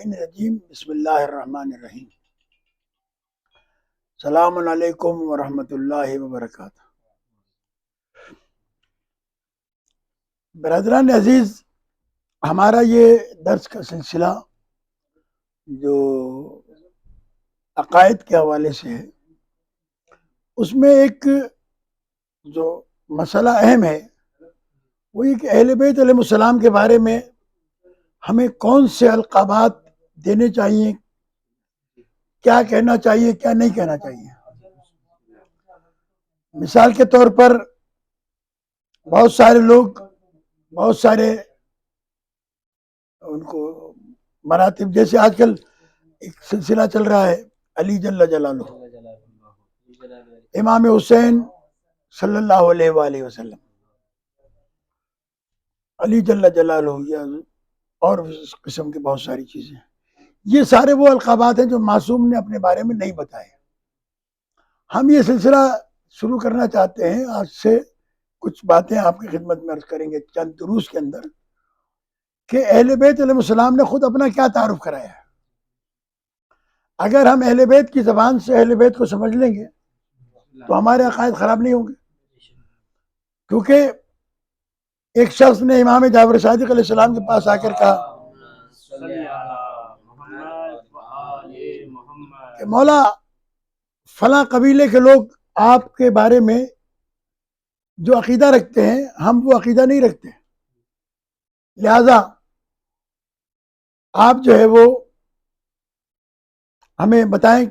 الرجیم بسم اللہ الرحمن الرحیم السلام علیکم ورحمۃ اللہ وبرکاتہ۔ برادران عزیز، ہمارا یہ درس کا سلسلہ جو عقائد کے حوالے سے ہے، اس میں ایک جو مسئلہ اہم ہے وہ یہ کہ اہل بیت علیہ السلام کے بارے میں ہمیں کون سے القابات دینے چاہیے، کیا کہنا چاہیے، کیا نہیں کہنا چاہیے۔ مثال کے طور پر بہت سارے لوگ بہت سارے ان کو مراتب، جیسے آج کل ایک سلسلہ چل رہا ہے علی جل جلالہ، امام حسین صلی اللہ علیہ وآلہ وسلم، علی جل جلالہ، یا اور اس قسم کی بہت ساری چیزیں۔ یہ سارے وہ القابات ہیں جو معصوم نے اپنے بارے میں نہیں بتائے۔ ہم یہ سلسلہ شروع کرنا چاہتے ہیں، آج سے کچھ باتیں آپ کی خدمت میں عرض کریں گے چند دروس کے اندر، کہ اہل بیت علیہ السلام نے خود اپنا کیا تعارف کرایا ہے۔ اگر ہم اہل بیت کی زبان سے اہل بیت کو سمجھ لیں گے تو ہمارے عقائد خراب نہیں ہوں گے، کیونکہ ایک شخص نے امام جعفر صادق علیہ السلام کے پاس آ کر کہا کہ مولا، فلاں قبیلے کے لوگ آپ کے بارے میں جو عقیدہ رکھتے ہیں ہم وہ عقیدہ نہیں رکھتے، لہذا آپ جو ہے وہ ہمیں بتائیں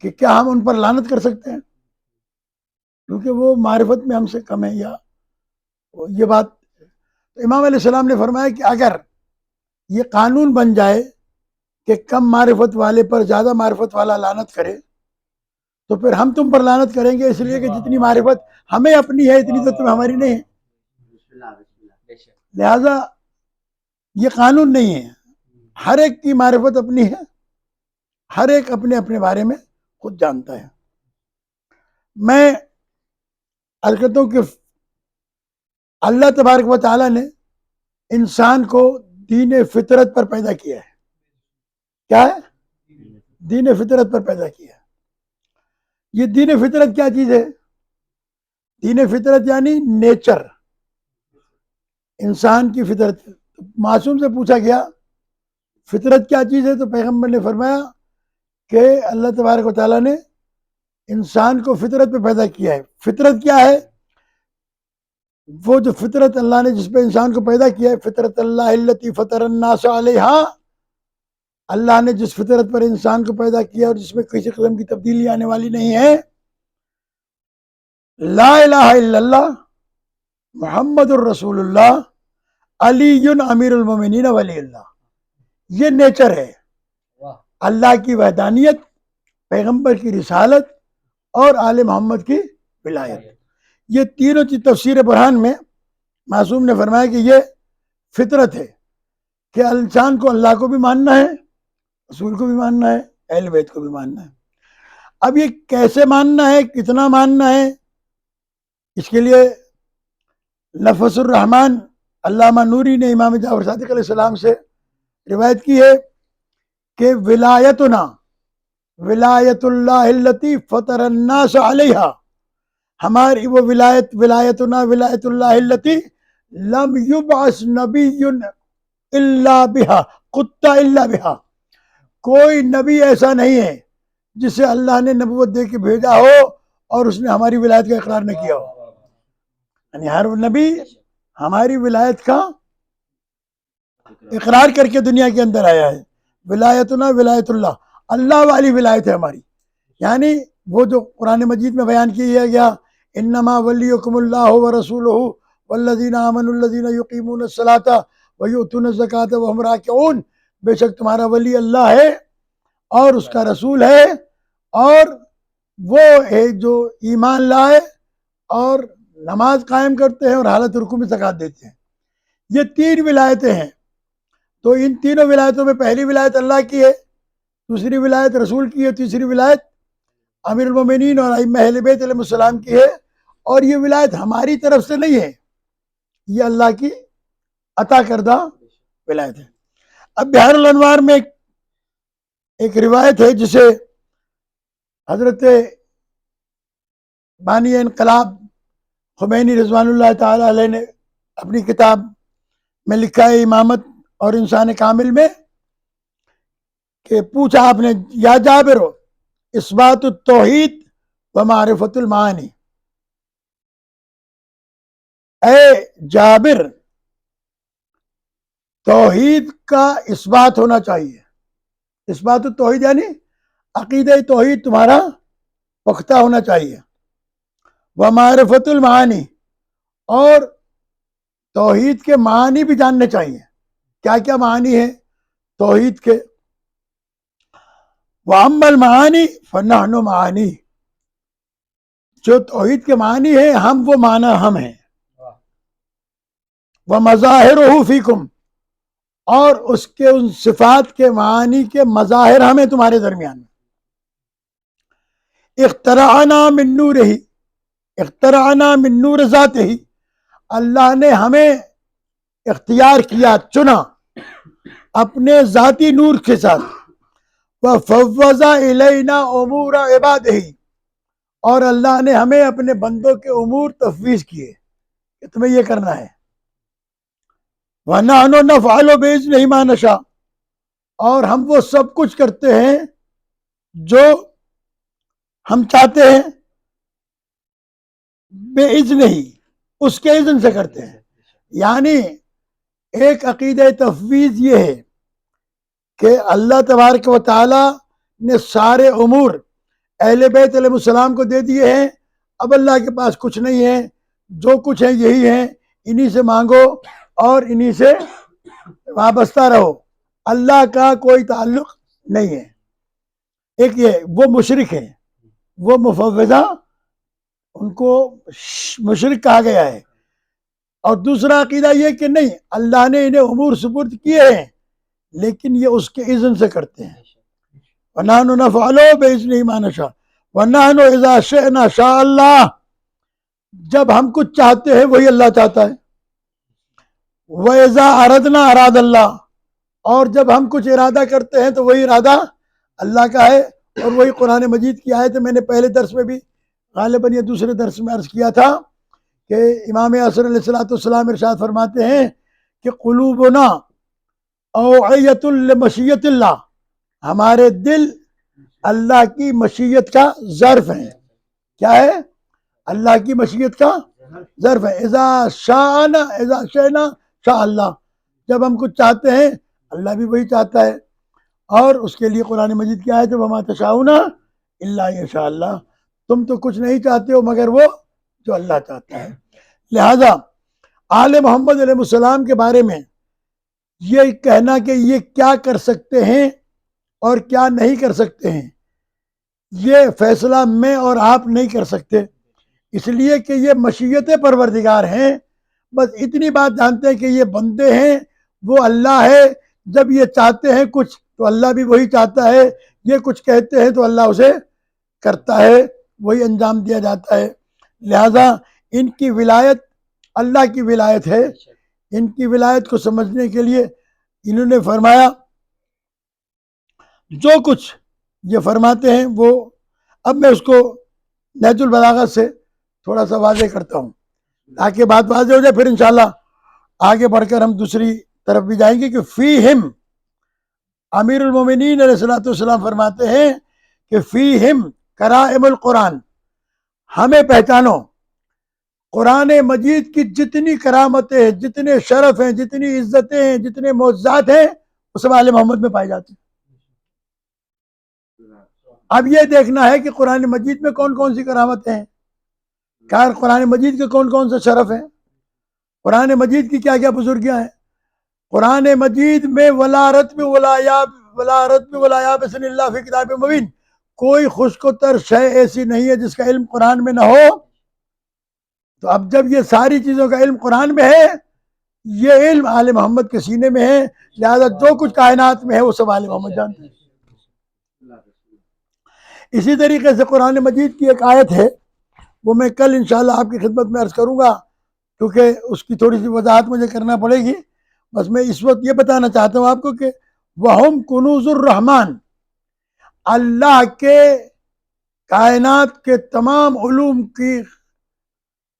کہ کیا ہم ان پر لعنت کر سکتے ہیں، کیونکہ وہ معرفت میں ہم سے کم ہے، یا یہ بات۔ تو امام علیہ السلام نے فرمایا کہ اگر یہ قانون بن جائے کہ کم معرفت والے پر زیادہ معرفت والا لعنت کرے، تو پھر ہم تم پر لعنت کریں گے، اس لیے کہ جتنی معرفت ہمیں اپنی ہے اتنی تو تم ہماری نہیں ہے۔ لہذا یہ قانون نہیں ہے، ہر ایک کی معرفت اپنی ہے، ہر ایک اپنے اپنے بارے میں خود جانتا ہے۔ میں عرض کرتا ہوں کہ اللہ تبارک و تعالیٰ نے انسان کو دین فطرت پر پیدا کیا ہے۔ کیا ہے؟ دین فطرت پر پیدا کیا ہے۔ یہ دین فطرت کیا چیز ہے؟ دین فطرت یعنی نیچر، انسان کی فطرت۔ معصوم سے پوچھا گیا فطرت کیا چیز ہے، تو پیغمبر نے فرمایا کہ اللہ تبارک و تعالیٰ نے انسان کو فطرت پہ پیدا کیا ہے۔ فطرت کیا ہے؟ وہ جو فطرت اللہ نے جس پہ انسان کو پیدا کیا ہے، فطرت اللہ التی فطر الناس علیہا، اللہ نے جس فطرت پر انسان کو پیدا کیا اور جس میں کسی قسم کی تبدیلی آنے والی نہیں ہے، لا الہ الا اللہ محمد الرسول اللہ علی امیر المومنین ولی اللہ۔ یہ نیچر ہے، اللہ کی وحدانیت، پیغمبر کی رسالت اور آل محمد کی ولایت۔ یہ تینوں چیز تفسیر برہان میں معصوم نے فرمایا کہ یہ فطرت ہے کہ انسان کو اللہ کو بھی ماننا ہے، رسول کو بھی ماننا ہے، اہل بیت کو بھی ماننا ہے۔ اب یہ کیسے ماننا ہے، کتنا ماننا ہے، اس کے لیے نفس الرحمان علامہ نوری نے امام جعفر صادق علیہ السلام سے روایت کی ہے کہ ولایتنا ولایت اللہ التی فطر الناس علیہا، ہماری وہ ولایتنا ولایت اللہ التی لم یبعث نبی الا بہا قطع الا بہا، کوئی نبی ایسا نہیں ہے جسے اللہ نے نبوت دے کے بھیجا ہو اور اس نے ہماری ولایت کا اقرار نہ کیا ہو۔ یعنی ہر نبی ہماری ولایت کا اقرار کر کے دنیا کے اندر آیا ہے۔ ولایتنا ولایت اللہ، اللہ والی ولایت ہے ہماری، یعنی وہ جو قرآن مجید میں بیان کیا گیا، انما ولیکم اللہ ورسولہ والذین آمنوا الذین یقیمون الصلاۃ ویؤتون الزکاۃ وہم راکعون، بے شک تمہارا ولی اللہ ہے اور اس کا رسول ہے، اور وہ ہے جو ایمان لائے اور نماز قائم کرتے ہیں اور حالت رکوع میں زکوٰۃ دیتے ہیں۔ یہ تین ولایتیں ہیں۔ تو ان تینوں ولایتوں میں پہلی ولایت اللہ کی ہے، دوسری ولایت رسول کی ہے، تیسری ولایت امیر المومنین اور ائمہ اہل بیت علیہ السلام کی ہے، اور یہ ولایت ہماری طرف سے نہیں ہے، یہ اللہ کی عطا کردہ ولایت ہے۔ اب بحار الانوار میں ایک ایک روایت ہے جسے حضرت بانی انقلاب خمینی رضوان اللہ تعالی علیہ نے اپنی کتاب میں لکھا ہے امامت اور انسان کامل میں، کہ پوچھا آپ نے یا جابر اثبات التوحید و معرفت المعانی، اے جابر توحید کا اثبات ہونا چاہیے. اثبات التوحید یعنی عقیدہ توحید تمہارا پختہ ہونا چاہیے. و معرفت المعانی، اور توحید کے معانی بھی جاننے چاہیے. کیا کیا معانی ہیں توحید کے؟ وَأَمَّا الْمَعَانِي فَنَحْنُ مَعَانِي، جو توحید کے معنی ہیں ہم وہ معنی ہم ہیں. وَمَظَاهِرُهُ فِيكُمْ، اور اس کے ان صفات کے معانی کے مظاہر ہمیں تمہارے درمیان. اخترعنا من نورہ، اخترعنا من نور ذاتہ، اللہ نے ہمیں اختیار کیا، چنا اپنے ذاتی نور کے ساتھ. وَفَوَّضَ إِلَيْنَا أُمُورَ عِبَادِهِ، اور اللہ نے ہمیں اپنے بندوں کے امور تفویض کیے کہ تمہیں یہ کرنا ہے. وَنَحْنُ نَفْعَلُ بِإِذْنِهِ مَا نَشَاءُ، اور ہم وہ سب کچھ کرتے ہیں جو ہم چاہتے ہیں. بِإِذْنِهِ، اس کے اذن سے کرتے ہیں. یعنی ایک عقیدہ تفویض یہ ہے کہ اللہ تبارک و تعالی نے سارے امور اہل بیت علیہ السلام کو دے دیے ہیں. اب اللہ کے پاس کچھ نہیں ہے، جو کچھ ہے یہی ہے، انہی سے مانگو اور انہی سے وابستہ رہو. اللہ کا کوئی تعلق نہیں ہے. ایک یہ وہ مشرک ہیں، وہ مفوضہ، ان کو مشرک کہا گیا ہے. اور دوسرا عقیدہ یہ کہ نہیں، اللہ نے انہیں امور سپرد کیے ہیں لیکن یہ اس کے اذن سے کرتے ہیں. وَنَحْنُ نَفْعَلُ بِإِذْنِهِ مَا نَشَاءُ وَنَحْنُ إِذَا شِئْنَا شَاءَ اللَّهُ، جب ہم کچھ چاہتے ہیں وہی اللہ چاہتا ہے. وَإِذَا أَرَدْنَا أَرَادَ اللَّهُ، اور جب ہم کچھ ارادہ کرتے ہیں تو وہی ارادہ اللہ کا ہے. اور وہی قرآن مجید کی آیت ہے. میں نے پہلے درس میں بھی غالباً یہ دوسرے درس میں عرض کیا تھا کہ امام عصر علیہ السلام ارشاد فرماتے ہیں کہ قلوبنا اوعیۃ لمشیۃ اللہ، ہمارے دل اللہ کی مشیت کا ظرف ہیں. کیا ہے؟ اللہ کی مشیت کا ظرف ہے. اذا شاءنا اذا شئنا شاء اللہ، جب ہم کچھ چاہتے ہیں اللہ بھی وہی چاہتا ہے. اور اس کے لیے قرآن مجید کی آیت ہے وما تشاؤون الا یشاء اللہ، تم تو کچھ نہیں چاہتے ہو مگر وہ جو اللہ چاہتا ہے. لہذا آل محمد علیہ السلام کے بارے میں یہ کہنا کہ یہ کیا کر سکتے ہیں اور کیا نہیں کر سکتے ہیں، یہ فیصلہ میں اور آپ نہیں کر سکتے، اس لیے کہ یہ مشیت پروردگار ہیں. بس اتنی بات جانتے ہیں کہ یہ بندے ہیں، وہ اللہ ہے. جب یہ چاہتے ہیں کچھ تو اللہ بھی وہی چاہتا ہے، یہ کچھ کہتے ہیں تو اللہ اسے کرتا ہے، وہی انجام دیا جاتا ہے. لہذا ان کی ولایت اللہ کی ولایت ہے. ان کی ولایت کو سمجھنے کے لیے انہوں نے فرمایا جو کچھ یہ فرماتے ہیں وہ، اب میں اس کو نہج البلاغہ سے تھوڑا سا واضح کرتا ہوں تاکہ بات واضح ہو جائے. پھر انشاءاللہ آگے بڑھ کر ہم دوسری طرف بھی جائیں گے کہ فیہم، امیر المومنین علیہ السلام فرماتے ہیں کہ فیہم کرائم القرآن، ہمیں پہچانو قرآن مجید کی جتنی کرامتیں ہیں، جتنے شرف ہیں، جتنی عزتیں ہیں، جتنے معجزات ہیں، وہ سب آل محمد میں پائی جاتی ہیں. اب یہ دیکھنا ہے کہ قرآن مجید میں کون کون سی کرامتیں ہیں، قرآن مجید کے کون کون سے شرف ہیں، قرآن مجید کی کیا کیا بزرگیاں ہیں. قرآن مجید میں ولا رتب ولا یابس الا فی کتاب مبین، کوئی خشک و تر شے ایسی نہیں ہے جس کا علم قرآن میں نہ ہو. تو اب جب یہ ساری چیزوں کا علم قرآن میں ہے، یہ علم آل محمد کے سینے میں ہے، لہذا جو کچھ کائنات میں ہے وہ سب آل محمد جانتے ہیں. اسی طریقے سے قرآن مجید کی ایک آیت ہے، وہ میں کل انشاءاللہ آپ کی خدمت میں عرض کروں گا کیونکہ اس کی تھوڑی سی وضاحت مجھے کرنا پڑے گی. بس میں اس وقت یہ بتانا چاہتا ہوں آپ کو کہ وَهُمْ كُنُوزُ الرحمن، اللہ کے کائنات کے تمام علوم کی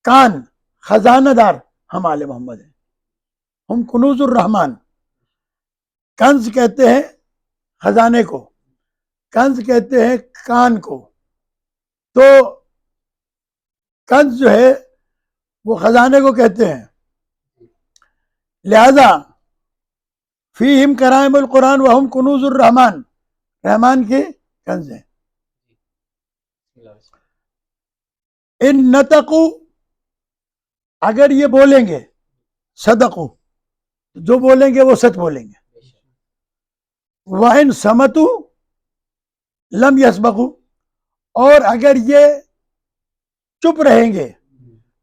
کان خزانہ دار ہم آل محمد ہیں. ہم کنوز الرحمان. کنز کہتے ہیں خزانے کو، کنز کہتے ہیں کان کو. تو کنز جو ہے وہ خزانے کو کہتے ہیں. لہذا فیہم کرائم القرآن وہم کنوز الرحمان، رحمان کے کنز ہیں. ان نطقو، اگر یہ بولیں گے، صدقو، جو بولیں گے وہ سچ بولیں گے. وَإِن سَمَتُوا لَمْ يَسْبَقُوا، اور اگر یہ چپ رہیں گے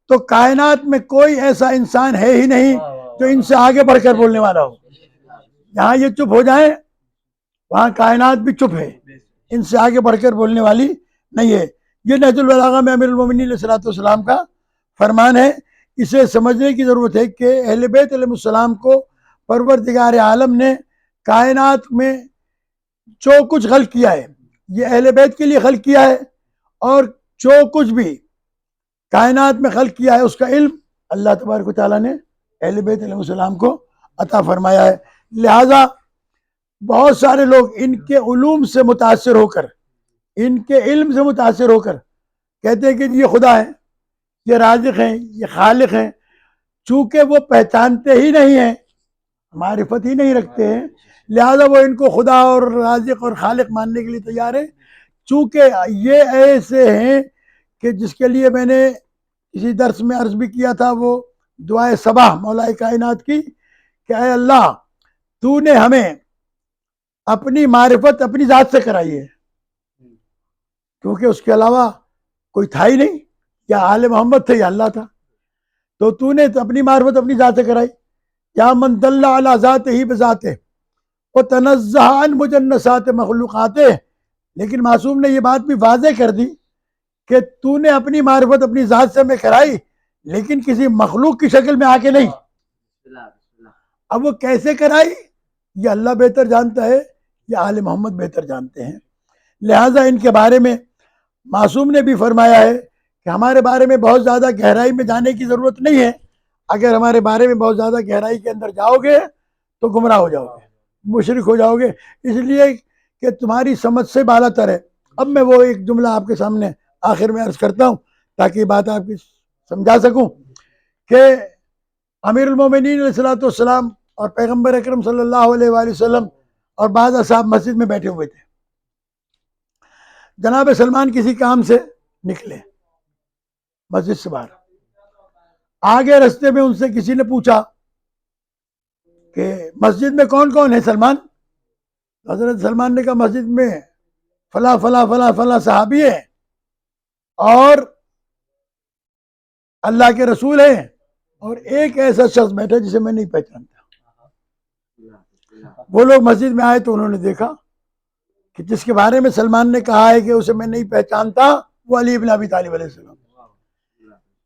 تو کائنات میں کوئی ایسا انسان ہے ہی نہیں جو ان سے آگے بڑھ کر بولنے والا ہو. جہاں یہ چپ ہو جائیں وہاں کائنات بھی چپ ہے، ان سے آگے بڑھ کر بولنے والی نہیں ہے. یہ نہج البلاغہ میں امیر المومنین علیہ السلام کا فرمان ہے. اسے سمجھنے کی ضرورت ہے کہ اہل بیت علیہ السلام کو پروردگار عالم نے کائنات میں جو کچھ خلق کیا ہے یہ اہل بیت کے لیے خلق کیا ہے، اور جو کچھ بھی کائنات میں خلق کیا ہے اس کا علم اللہ تبارک و تعالیٰ نے اہل بیت علیہ السلام کو عطا فرمایا ہے. لہذا بہت سارے لوگ ان کے علوم سے متاثر ہو کر، ان کے علم سے متاثر ہو کر کہتے ہیں کہ یہ خدا ہے، یہ رازق ہیں، یہ خالق ہیں. چونکہ وہ پہچانتے ہی نہیں ہیں، معرفت ہی نہیں رکھتے ہیں، لہذا وہ ان کو خدا اور رازق اور خالق ماننے کے لیے تیار ہیں. چونکہ یہ ایسے ہیں کہ جس کے لیے میں نے اسی درس میں عرض بھی کیا تھا، وہ دعائے صباح مولا کائنات کی کہ اے اللہ تو نے ہمیں اپنی معرفت اپنی ذات سے کرائی ہے، کیونکہ اس کے علاوہ کوئی تھا ہی نہیں، یا آل محمد تھے یا اللہ تھا. تو نے اپنی معرفت اپنی ذات سے کرائی. یا من دل علی ذات ہی بذات وتنزہ عن مجنسات مخلوقات. لیکن معصوم نے یہ بات بھی واضح کر دی کہ تو نے اپنی معرفت اپنی ذات سے میں کرائی لیکن کسی مخلوق کی شکل میں آ کے نہیں. اب وہ کیسے کرائی یہ اللہ بہتر جانتا ہے، یہ آل محمد بہتر جانتے ہیں. لہٰذا ان کے بارے میں معصوم نے بھی فرمایا ہے کہ ہمارے بارے میں بہت زیادہ گہرائی میں جانے کی ضرورت نہیں ہے. اگر ہمارے بارے میں بہت زیادہ گہرائی کے اندر جاؤ گے تو گمراہ ہو جاؤ گے، مشرک ہو جاؤ گے، اس لیے کہ تمہاری سمجھ سے بالا تر ہے. اب میں وہ ایک جملہ آپ کے سامنے آخر میں عرض کرتا ہوں تاکہ یہ بات آپ کی سمجھا سکوں کہ امیر المومنین علیہ السلام اور پیغمبر اکرم صلی اللہ علیہ وآلہ وسلم اور بعض اصحاب مسجد میں بیٹھے ہوئے تھے. جناب سلمان کسی کام سے نکلے مسجد سے باہر، آگے رستے میں ان سے کسی نے پوچھا کہ مسجد میں کون کون ہے سلمان؟ حضرت سلمان نے کہا مسجد میں فلاں فلاں فلاں فلاں صحابی ہے اور اللہ کے رسول ہیں اور ایک ایسا شخص بیٹھا جسے میں نہیں پہچانتا. وہ لوگ مسجد میں آئے تو انہوں نے دیکھا کہ جس کے بارے میں سلمان نے کہا ہے کہ اسے میں نہیں پہچانتا وہ علی بن ابی طالب علیہ السلام.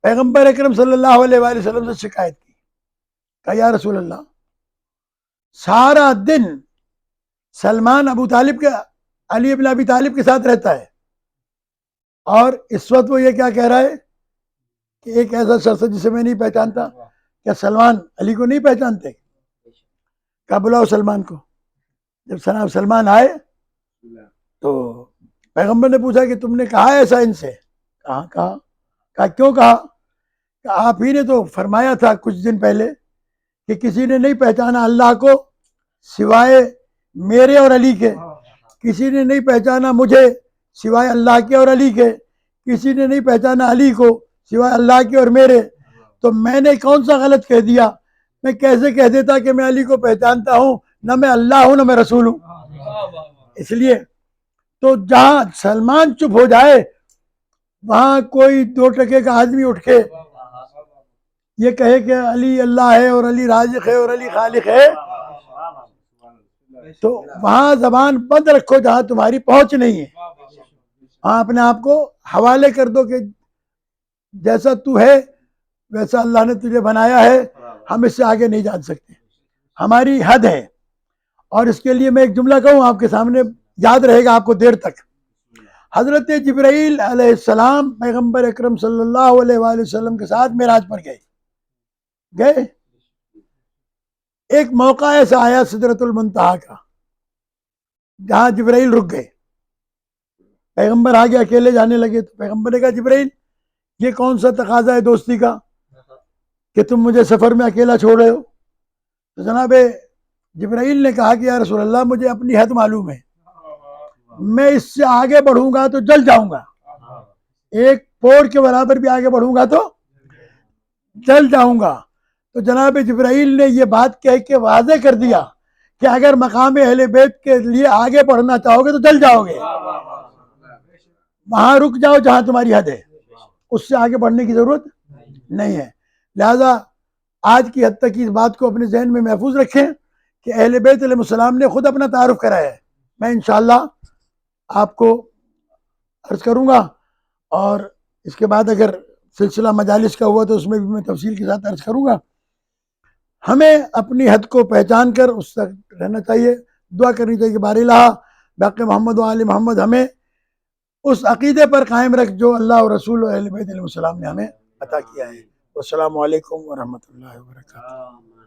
پیغمبر اکرم صلی اللہ علیہ وآلہ وسلم سے شکایت کی، کہا یا رسول اللہ سارا دن سلمان ابو طالب کے علی بن ابی طالب کے ساتھ رہتا ہے اور اس وقت وہ یہ کیا کہہ رہا ہے کہ ایک ایسا شخص ہے جسے میں نہیں پہچانتا. کیا سلمان علی کو نہیں پہچانتے؟ کہا بلاؤ سلمان کو. جب سلمان آئے تو پیغمبر نے پوچھا کہ تم نے کہا ایسا ان سے؟ کہا کیوں کہا؟ کہ آپ ہی نے تو فرمایا تھا کچھ دن پہلے کہ کسی نے نہیں پہچانا اللہ کو سوائے میرے اور علی کے، کسی نے نہیں پہچانا مجھے سوائے اللہ کے اور علی کے، کسی نے نہیں پہچانا علی کو سوائے اللہ کے اور میرے. تو میں نے کون سا غلط کہہ دیا؟ میں کیسے کہہ دیتا کہ میں علی کو پہچانتا ہوں؟ نہ میں اللہ ہوں نہ میں رسول ہوں. اس لیے تو جہاں سلمان چپ ہو جائے وہاں کوئی 2 ٹکے کا آدمی اٹھ کے یہ کہے کہ علی اللہ ہے اور علی رازق ہے اور علی خالق ہے، تو وہاں زبان بند رکھو جہاں تمہاری پہنچ نہیں ہے. وہاں اپنے آپ کو حوالے کر دو کہ جیسا تو ہے ویسا اللہ نے تجھے بنایا ہے، ہم اس سے آگے نہیں جان سکتے، ہماری حد ہے. اور اس کے لیے میں ایک جملہ کہوں آپ کے سامنے یاد رہے گا آپ کو دیر تک. حضرت جبرائیل علیہ السلام پیغمبر اکرم صلی اللہ علیہ وآلہ وسلم کے ساتھ معراج پر گئے. ایک موقع ایسا آیا سدرۃ المنتہا کا جہاں جبرائیل رک گئے. پیغمبر آگے اکیلے جانے لگے تو پیغمبر نے کہا جبرائیل یہ کون سا تقاضا ہے دوستی کا کہ تم مجھے سفر میں اکیلا چھوڑ رہے ہو؟ تو جناب جبرائیل نے کہا کہ یا رسول اللہ مجھے اپنی حد معلوم ہے، میں اس سے آگے بڑھوں گا تو جل جاؤں گا، ایک پوڑ کے برابر بھی آگے بڑھوں گا تو جل جاؤں گا. تو جناب جبرائیل نے یہ بات کہہ کے واضح کر دیا کہ اگر مقام اہل بیت کے لیے آگے بڑھنا چاہو گے تو جل جاؤ گے، وہاں رک جاؤ جہاں تمہاری حد ہے، اس سے آگے بڑھنے کی ضرورت نہیں ہے. لہذا آج کی حد تک اس بات کو اپنے ذہن میں محفوظ رکھیں کہ اہل بیت علیہ السلام نے خود اپنا تعارف کرایا ہے. میں انشاءاللہ آپ کو عرض کروں گا، اور اس کے بعد اگر سلسلہ مجالس کا ہوا تو اس میں بھی میں تفصیل کے ساتھ عرض کروں گا. ہمیں اپنی حد کو پہچان کر اس تک رہنا چاہیے، دعا کرنی چاہیے کہ باری اللہ باقی محمد و آل محمد ہمیں اس عقیدے پر قائم رکھ جو اللہ اور رسول و اہل بیت علیہ السلام نے ہمیں عطا کیا ہے. والسلام علیکم ورحمۃ اللہ وبرکاتہ.